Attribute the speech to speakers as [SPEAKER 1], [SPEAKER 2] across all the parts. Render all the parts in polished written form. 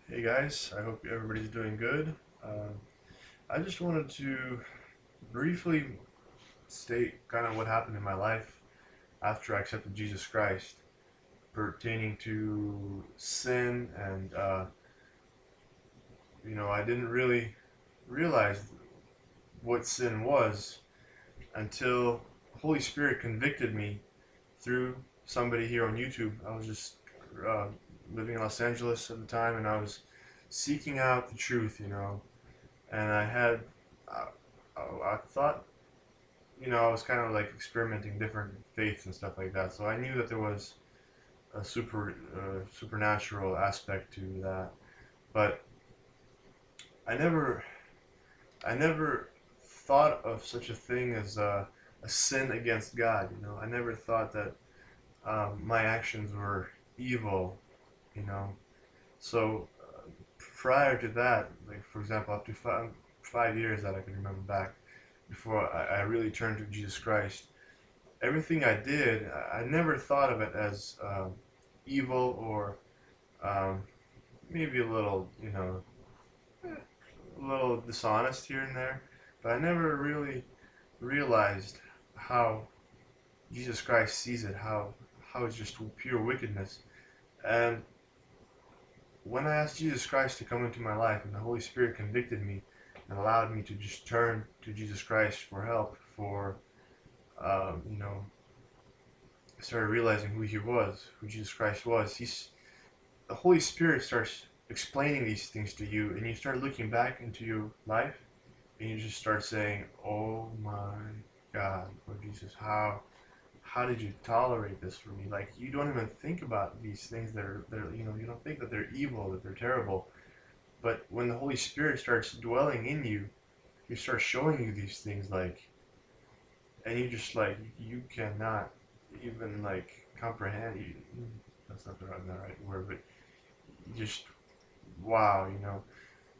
[SPEAKER 1] Hey guys, I hope everybody's doing good. Uh, I just wanted to briefly state kind of what happened in my life after I accepted Jesus Christ pertaining to sin, and I didn't really realize what sin was until the Holy Spirit convicted me through somebody here on YouTube. I was just uh, living in Los Angeles at the time, and I was seeking out the truth, and I, I thought, I was kind of like experimenting different faiths and stuff like that. So I knew that there was a supernatural aspect to that, but I never, I never thought of such a thing as a sin against God. I never thought that my actions were evil. You know, so prior to that, like for example, up to 5 years that I can remember back before I really turned to Jesus Christ, everything I did, I never thought of it as evil or um, maybe a little, a little dishonest here and there. But I never really realized how Jesus Christ sees it, how it's just pure wickedness. And when I asked Jesus Christ to come into my life, and the Holy Spirit convicted me and allowed me to just turn to Jesus Christ for help, for um, you know, I started realizing who He was, who Jesus Christ was. The Holy Spirit starts explaining these things to you, and you start looking back into your life, and you just start saying, "Oh my God, Lord Jesus, how did you tolerate this for me?" Like you don't even think about these things that are you don't think that they're evil, that they're terrible. But when the Holy Spirit starts dwelling in you, He starts showing you these things, and you just like you cannot even like comprehend. That's not the right word, but you just wow.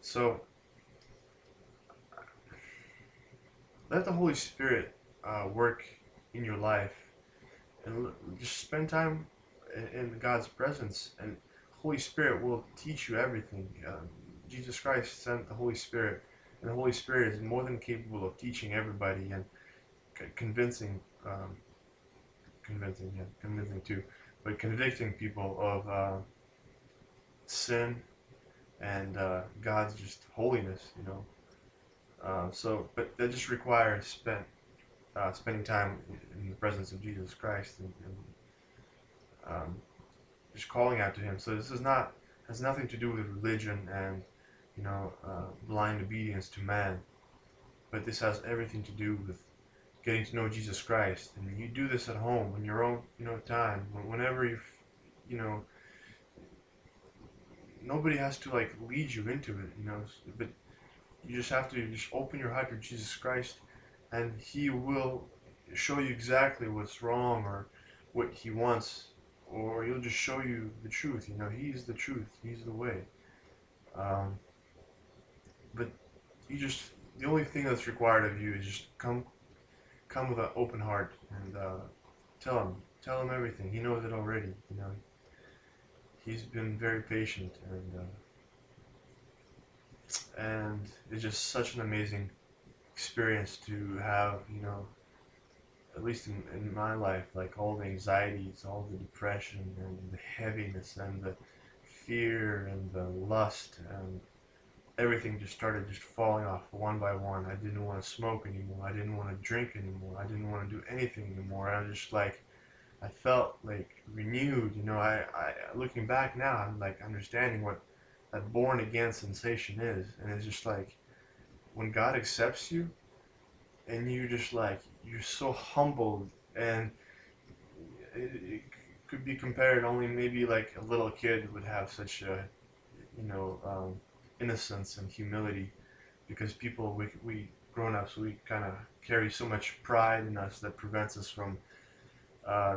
[SPEAKER 1] So let the Holy Spirit work in your life, and just spend time in God's presence, and Holy Spirit will teach you everything. Jesus Christ sent the Holy Spirit, and the Holy Spirit is more than capable of teaching everybody and convincing, convincing too, but convicting people of sin and God's just holiness. But that just requires spending time in the presence of Jesus Christ, and just calling out to Him. So this is not has nothing to do with religion and blind obedience to man, but this has everything to do with getting to know Jesus Christ. And you do this at home in your own time, whenever you know nobody has to like lead you into it. But you just have to just open your heart to Jesus Christ, and He will show you exactly what's wrong or what He wants, or He'll just show you the truth. He's the truth. He's the way. Um, but you just the only thing that's required of you is just come with an open heart and tell him everything. He knows it already. He's been very patient, and it's just such an amazing experience to have. At least in my life, like all the anxieties, all the depression, and the heaviness, and the fear, and the lust, and everything just started just falling off one by one. I didn't want to smoke anymore. I didn't want to drink anymore. I didn't want to do anything anymore. I was just like, I felt like renewed. I looking back now, I'm like understanding what that born again sensation is, and it's just like when God accepts you, and you just like you're so humbled, and it could be compared only maybe like a little kid would have such a you know um, innocence and humility, because we grown-ups, we kind of carry so much pride in us that prevents us from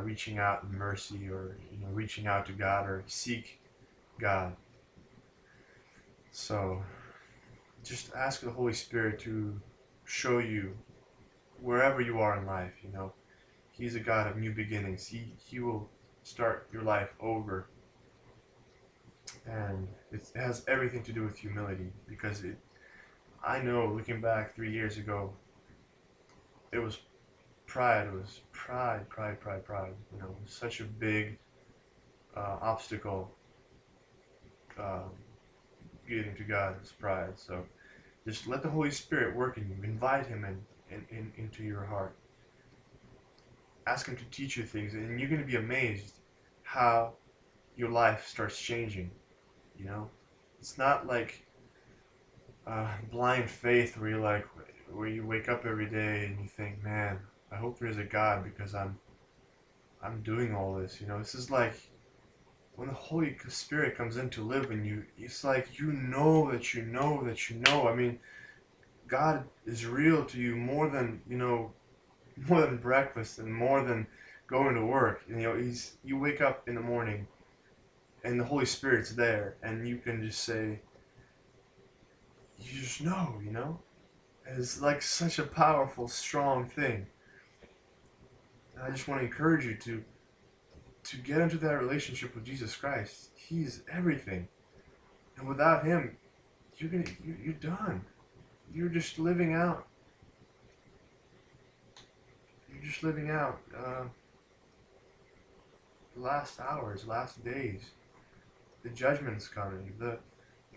[SPEAKER 1] reaching out in mercy, or reaching out to God or seek God. So just ask the Holy Spirit to show you wherever you are in life. He's a God of new beginnings. He will start your life over, And it has everything to do with humility, because I know, looking back 3 years ago, it was pride. It was pride. You know, it was such a big obstacle, um, getting to God is pride. So just let the Holy Spirit work in you. Invite Him into your heart. Ask Him to teach you things, and you're going to be amazed how your life starts changing. You know, it's not like blind faith where where you wake up every day and you think, man, I hope there's a God because I'm doing all this. You know, this is like when the Holy Spirit comes in to live in you. It's like you know that you know that you know. I mean, God is real to you more than, you know, more than breakfast and more than going to work. You know, you wake up in the morning and the Holy Spirit's there, and you can just say, you just know, you know. It's like such a powerful, strong thing. And I just want to encourage you to get into that relationship with Jesus Christ. He's everything, and without Him, you're done. You're just living out. You're just living out the last hours, last days. The judgment's coming. The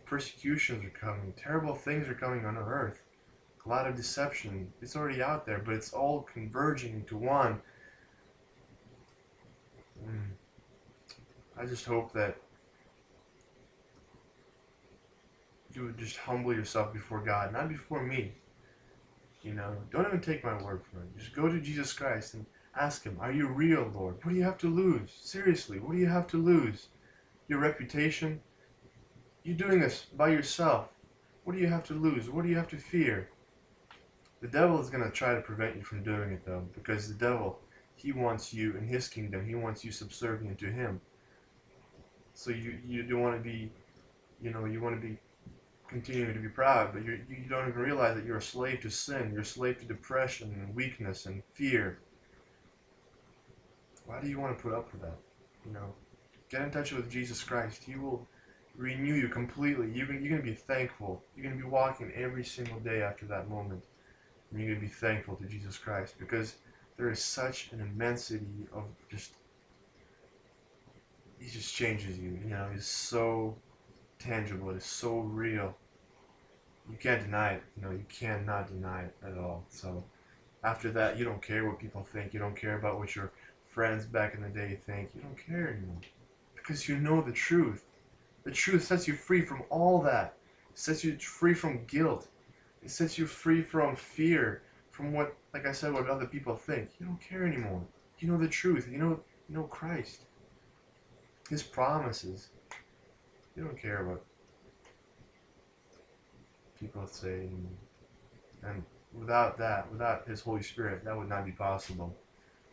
[SPEAKER 1] persecutions are coming. Terrible things are coming on earth. A lot of deception. It's already out there, but it's all converging into one. I just hope that you would just humble yourself before God, not before me. You know, don't even take my word for it. Just go to Jesus Christ and ask Him, are you real, Lord? What do you have to lose? Seriously, what do you have to lose? Your reputation? You're doing this by yourself. What do you have to lose? What do you have to fear? The devil is going to try to prevent you from doing it, though, because the devil, he wants you in his kingdom. He wants you subservient to him. So you don't want to be, you know, you want to be continuing to be proud, but you don't even realize that you're a slave to sin. You're a slave to depression and weakness and fear. Why do you want to put up with that? You know, get in touch with Jesus Christ. He will renew you completely. You're going to be thankful. You're going to be walking every single day after that moment. And you're going to be thankful to Jesus Christ, because there is such an immensity of just, He just changes you. You know, He's so tangible. It's so real. You can't deny it. You know, you cannot deny it at all. So after that, you don't care what people think. You don't care about what your friends back in the day think. You don't care anymore, because you know the truth. The truth sets you free from all that. It sets you free from guilt. It sets you free from fear, from what, like I said, what other people think. You don't care anymore. You know the truth. You know Christ. His promises. You don't care what people say. And without that, without His Holy Spirit, that would not be possible.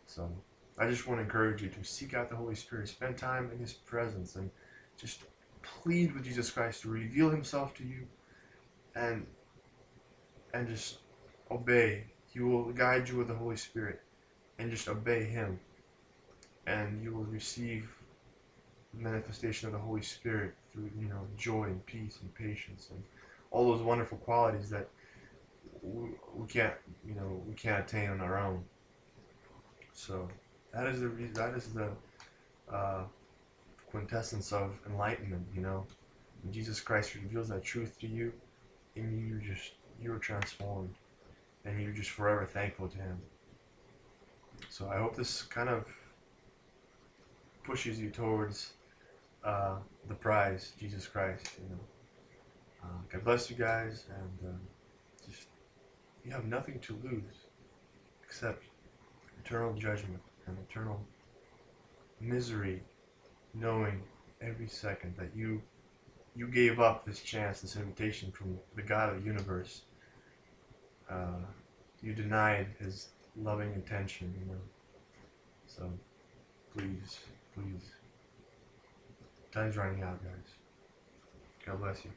[SPEAKER 1] So I just want to encourage you to seek out the Holy Spirit. Spend time in His presence and just plead with Jesus Christ to reveal Himself to you, and just obey. He will guide you with the Holy Spirit, and just obey Him, and you will receive the manifestation of the Holy Spirit through, you know, joy and peace and patience and all those wonderful qualities that we can't, you know, we can't attain on our own. So that is the quintessence of enlightenment. You know, when Jesus Christ reveals that truth to you, and you're transformed, and you're just forever thankful to Him. So I hope this kind of pushes you towards the prize, Jesus Christ. You know, God bless you guys, and just, you have nothing to lose except eternal judgment and eternal misery, knowing every second that you gave up this chance, this invitation from the God of the universe. You denied His loving intention, you know. So please, time's running out, guys. God bless you.